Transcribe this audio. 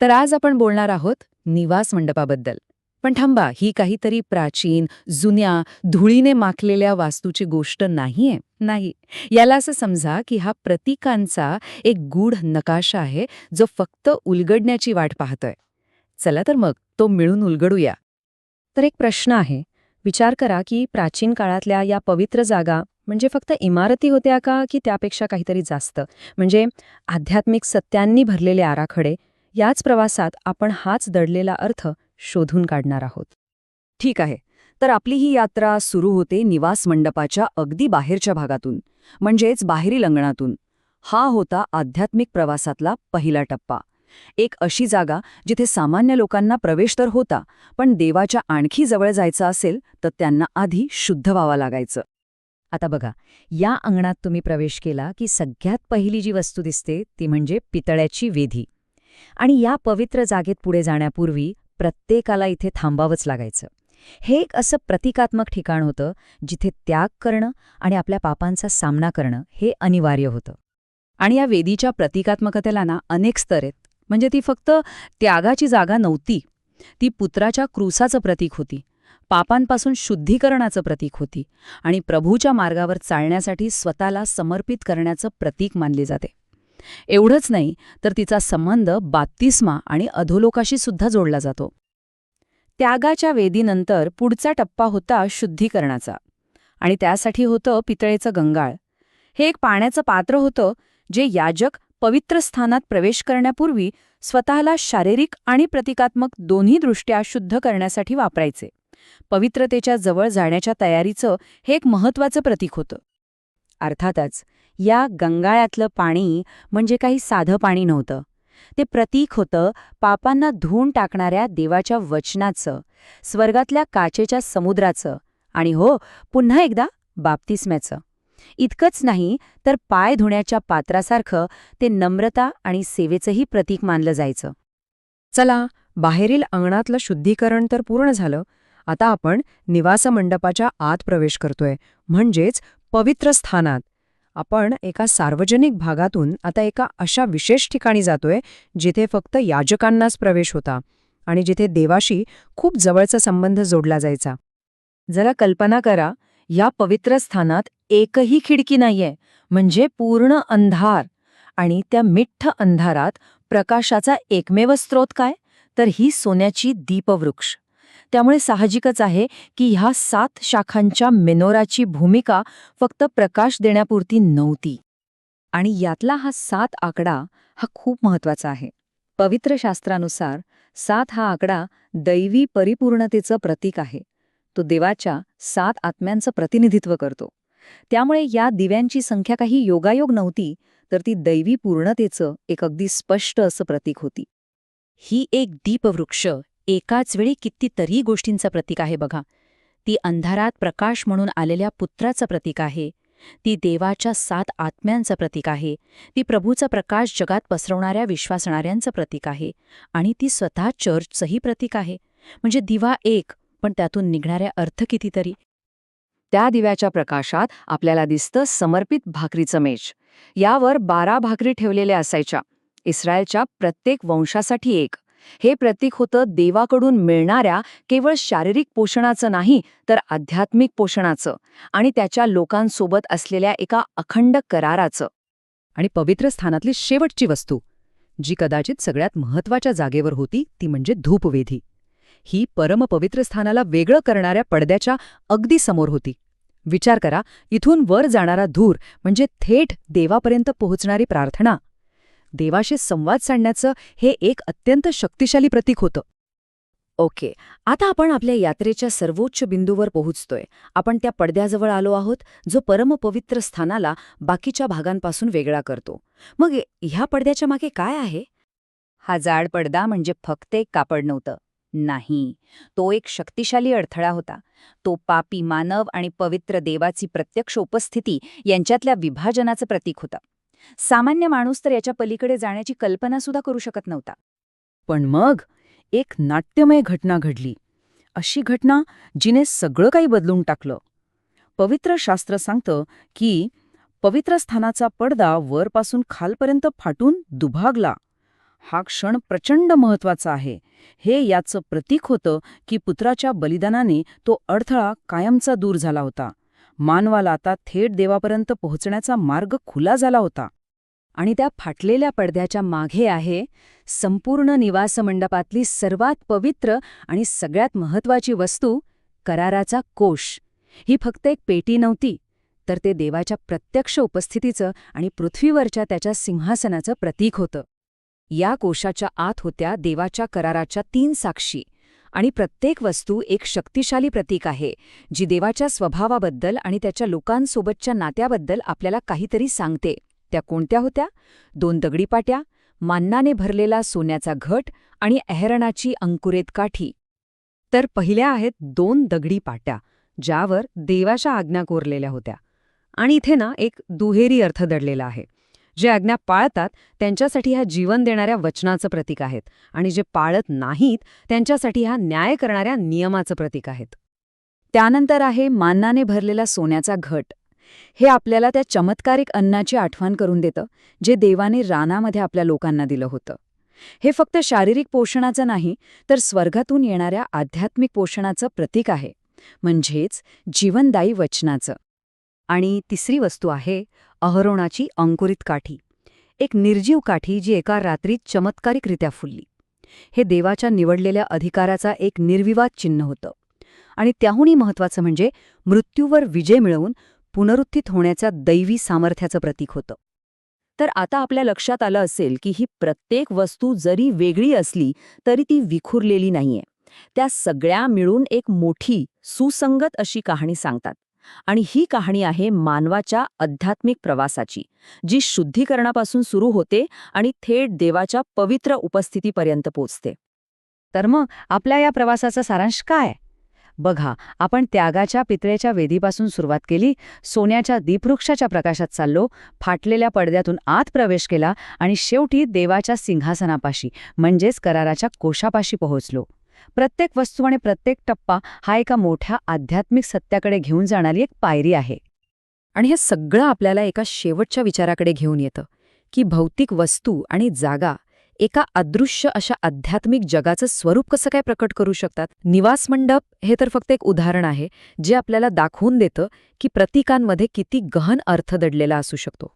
तर आज आपण बोलणार आहोत निवास मंडपाबद्दल. पण थांबा, ही काहीतरी प्राचीन, जुन्या, धुळीने माखलेल्या वास्तूची गोष्ट नाहीये. नाही. याला असं समजा की हा प्रतीकांचा एक गूढ नकाशा आहे, जो फक्त उलगडण्याची वाट पाहतोय. चला तर मग तो मिळून उलगडूया. तर एक प्रश्न आहे. विचार करा की प्राचीन काळातल्या या पवित्र जागा म्हणजे फक्त इमारती होत्या का की त्यापेक्षा काहीतरी जास्त? म्हणजे आध्यात्मिक सत्यांनी भरलेले आराखडे. याच प्रवासात आपण हाच दडलेला अर्थ शोधून काढणार आहोत. ठीक आहे. तर आपली ही यात्रा सुरू होते निवास मंडपाच्या अगदी बाहेरच्या भागातून, म्हणजेच बाहेरील अंगणातून. हा होता आध्यात्मिक प्रवासातला पहिला टप्पा. एक अशी जागा जिथे सामान्य लोकांना प्रवेश तर होता, पण देवाच्या आणखी जवळ जायचं असेल तर त्यांना आधी शुद्ध व्हावं लागायचं. आता बघा, या अंगणात तुम्ही प्रवेश केला की सगळ्यात पहिली जी वस्तू दिसते ती म्हणजे पितळ्याची वेदी. आणि या पवित्र जागेत पुढे जाण्यापूर्वी प्रत्येकाला इथे थांबावंच लागायचं. हे एक असं प्रतिकात्मक ठिकाण होतं जिथे त्याग करणं आणि आपल्या पापांचा सामना करणं हे अनिवार्य होतं. आणि या वेदीच्या प्रतिकात्मकतेला ना अनेक स्तर आहेत. म्हणजे ती फक्त त्यागाची जागा नव्हती, ती पुत्राच्या क्रूसाचं प्रतीक होती, पापांपासून शुद्धीकरणाचं प्रतीक होती आणि प्रभूच्या मार्गावर चालण्यासाठी स्वतःला समर्पित करण्याचं प्रतीक मानले जाते. एवढंच नाही तर तिचा संबंध बाप्तिस्मा आणि अधोलोकाशी सुद्धा जोडला जातो. त्यागाच्या वेदीनंतर पुढचा टप्पा होता शुद्धीकरणाचा, आणि त्यासाठी होतं पितळेचं गंगाळ. हे एक पाण्याचं पात्र होतं जे याजक पवित्र स्थानात प्रवेश करण्यापूर्वी स्वतःला शारीरिक आणि प्रतिकात्मक दोन्ही दृष्ट्या शुद्ध करण्यासाठी वापरायचे. पवित्रतेच्या जवळ जाण्याच्या तयारीचं हे एक महत्त्वाचं प्रतीक होतं. अर्थातच या गंगाळ्यातलं पाणी म्हणजे काही साधं पाणी नव्हतं. ते प्रतीक होतं पापांना धुवून टाकणाऱ्या देवाच्या वचनाचं, स्वर्गातल्या काचेच्या समुद्राचं आणि हो, पुन्हा एकदा बाप्तिस्म्याचं. इतकंच नाही तर पाय धुण्याच्या पात्रासारखं ते नम्रता आणि सेवेचंही प्रतीक मानलं जायचं. चला, बाहेरील अंगणातलं शुद्धीकरण तर पूर्ण झालं. आता आपण निवास मंडपाच्या आत प्रवेश करतोय, म्हणजेच पवित्र स्थानात. आपण एका सार्वजनिक भागातून आता एका अशा विशेष ठिकाणी जातोय जिथे फक्त याजकांनाच प्रवेश होता आणि जिथे देवाशी खूप जवळचा संबंध जोडला जायचा. जरा कल्पना करा, या पवित्र स्थानात एकही खिडकी नाहीये, म्हणजे पूर्ण अंधार. आणि त्या मिठ्ठ अंधारात प्रकाशाचा एकमेव स्रोत काय? तर ही सोन्याची दीपवृक्ष. त्यामुळे साहजिकच आहे की ह्या 7 शाखांच्या मेनोराची भूमिका फक्त प्रकाश देण्यापुरती नव्हती. आणि यातला हा 7 आकडा हा खूप महत्वाचा आहे. पवित्र शास्त्रानुसार 7 हा आकडा दैवी परिपूर्णतेचं प्रतीक आहे. तो देवाच्या 7 आत्म्यांचं प्रतिनिधित्व करतो. त्यामुळे या दिव्यांची संख्या काही योगायोग नव्हती, तर ती दैवी पूर्णतेचं एक अगदी स्पष्ट असं प्रतीक होती. ही एक दीपवृक्ष एकाच वेळी कितीतरी गोष्टींचं प्रतीक आहे बघा. ती अंधारात प्रकाश म्हणून आलेल्या पुत्राचं प्रतीक आहे, ती देवाच्या 7 आत्म्यांचं प्रतीक आहे, ती प्रभूचा प्रकाश जगात पसरवणाऱ्या विश्वासणाऱ्यांचं प्रतीक आहे, आणि ती स्वतः चर्चचंही प्रतीक आहे. म्हणजे दिवा एक, पण त्यातून निघणाऱ्या अर्थ कितीतरी. त्या दिव्याच्या प्रकाशात आपल्याला दिसतं समर्पित भाकरीचं मेज. यावर 12 भाकरी ठेवलेल्या असायच्या, इस्रायलच्या प्रत्येक वंशासाठी एक. हे प्रतीक होतं देवाकडून मिळणाऱ्या केवळ शारीरिक पोषणाचं नाही, तर आध्यात्मिक पोषणाचं आणि त्याच्या लोकांसोबत असलेल्या एका अखंड कराराचं. आणि पवित्र स्थानातली शेवटची वस्तू, जी कदाचित सगळ्यात महत्त्वाच्या जागेवर होती, ती म्हणजे धूपवेदी. ही परमपवित्र स्थानाला वेगळं करणाऱ्या पडद्याच्या अगदी समोर होती. विचार करा, इथून वर जाणारा धूर म्हणजे थेट देवापर्यंत पोहोचणारी प्रार्थना. देवाशी संवाद साधण्याचं हे एक अत्यंत शक्तिशाली प्रतीक होतं. ओके, आता आपण आपल्या यात्रेच्या सर्वोच्च बिंदूवर पोहोचतोय. आपण त्या पडद्याजवळ आलो आहोत, जो परमपवित्र स्थानाला बाकीच्या भागांपासून वेगळा करतो. मग ह्या पडद्याच्या मागे काय आहे? हा जाड पडदा म्हणजे फक्त एक कापड नव्हतं. नाही, तो एक शक्तिशाली अडथळा होता. तो पापी मानव आणि पवित्र देवाची प्रत्यक्ष उपस्थिती यांच्यातल्या विभाजनाचं प्रतीक होतं. सामान्य माणूस तर याच्या पलीकडे जाण्याची कल्पनासुद्धा करू शकत नव्हता. पण मग एक नाट्यमय घटना घडली. अशी घटना जिने सगळं काही बदलून टाकलं. पवित्र शास्त्र सांगतं की पवित्र स्थानाचा पडदा वरपासून खालपर्यंत फाटून दुभागला. हा क्षण प्रचंड महत्वाचा आहे. हे याचं प्रतीक होतं की पुत्राच्या बलिदानाने तो अडथळा कायमचा दूर झाला होता. मानवाला आता थेट देवापर्यंत पोहोचण्याचा मार्ग खुला झाला होता. आणि त्या फाटलेल्या पडद्याच्या मागे आहे संपूर्ण निवासमंडपातली सर्वात पवित्र आणि सगळ्यात महत्वाची वस्तू, कराराचा कोश. ही फक्त एक पेटी नव्हती, तर ते देवाच्या प्रत्यक्ष उपस्थितीचं आणि पृथ्वीवरच्या त्याच्या सिंहासनाचं प्रतीक होतं. या कोशाच्या आत होत्या देवाच्या कराराच्या 3 साक्षी, आणि प्रत्येक वस्तू एक शक्तिशाली प्रतीक आहे, जी देवाच्या स्वभावाबद्दल आणि त्याच्या लोकांसोबतच्या नात्याबद्दल आपल्याला काहीतरी सांगते. त्या कोणत्या होत्या? 2 दगडी पाट्या, मान्नाने भरलेला सोन्याचा घट आणि अहेरणाची अंकुरित काठी. तर पहिल्या आहेत 2 दगडी पाट्या, ज्यावर देवाच्या आज्ञा कोरलेल्या होत्या. आणि इथे एक दुहेरी अर्थ दडलेला आहे. जे आज्ञा पाळतात त्यांच्यासाठी ह्या जीवन देणाऱ्या वचनाचं प्रतीक आहेत, आणि जे पाळत नाहीत त्यांच्यासाठी ह्या न्याय करणाऱ्या नियमाचं प्रतीक आहेत. त्यानंतर आहे मान्नाने भरलेला सोन्याचा घट. हे आपल्याला त्या चमत्कारिक अन्नाची आठवण करून देतं, जे देवाने रानामध्ये आपल्या लोकांना दिलं होतं. हे फक्त शारीरिक पोषणाचं नाही, तर स्वर्गातून येणाऱ्या आध्यात्मिक पोषणाचं प्रतीक आहे, म्हणजेच जीवनदायी वचनाचं. आणि तिसरी वस्तू आहे अहरोणाची अंकुरित काठी. एक निर्जीव काठी जी एका रात्रीत चमत्कारिकरित्या फुलली. हे देवाच्या निवडलेल्या अधिकाराचा एक निर्विवाद चिन्ह होतं. आणि त्याहूनही महत्त्वाचं म्हणजे मृत्यूवर विजय मिळवून पुनरुत्थित होण्याच्या दैवी सामर्थ्याचं प्रतीक होतं. तर आता आपल्या लक्षात आलं असेल की ही प्रत्येक वस्तू जरी वेगळी असली तरी ती विखुरलेली नाहीये. त्या सगळ्या मिळून एक मोठी, सुसंगत अशी कहाणी सांगतात. आणि ही कहाणी आहे मानवाच्या आध्यात्मिक प्रवासाची, जी शुद्धीकरणापासून सुरू होते आणि थेट देवाच्या पवित्र उपस्थितीपर्यंत पोचते. तर मग आपल्या या प्रवासाचा सारांश काय? बघा, आपण त्यागाच्या पितळेच्या वेदीपासून सुरुवात केली, सोन्याच्या दीपवृक्षाच्या प्रकाशात चाललो, फाटलेल्या पडद्यातून आत प्रवेश केला आणि शेवटी देवाच्या सिंहासनापाशी म्हणजेच कराराच्या कोशापाशी पोहोचलो. प्रत्येक वस्तू आणि प्रत्येक टप्पा हा एका मोठ्या आध्यात्मिक सत्याकडे घेऊन जाणारी एक पायरी आहे. आणि हे सगळं आपल्याला एका शेवटच्या विचाराकडे घेऊन येतं की भौतिक वस्तू आणि जागा एका अदृश्य अशा आध्यात्मिक जगाचं स्वरूप कसं काय प्रकट करू शकतात. निवासमंडप हे तर फक्त एक उदाहरण आहे, जे आपल्याला दाखवून देतं की प्रतीकांमध्ये किती गहन अर्थ दडलेला असू शकतो.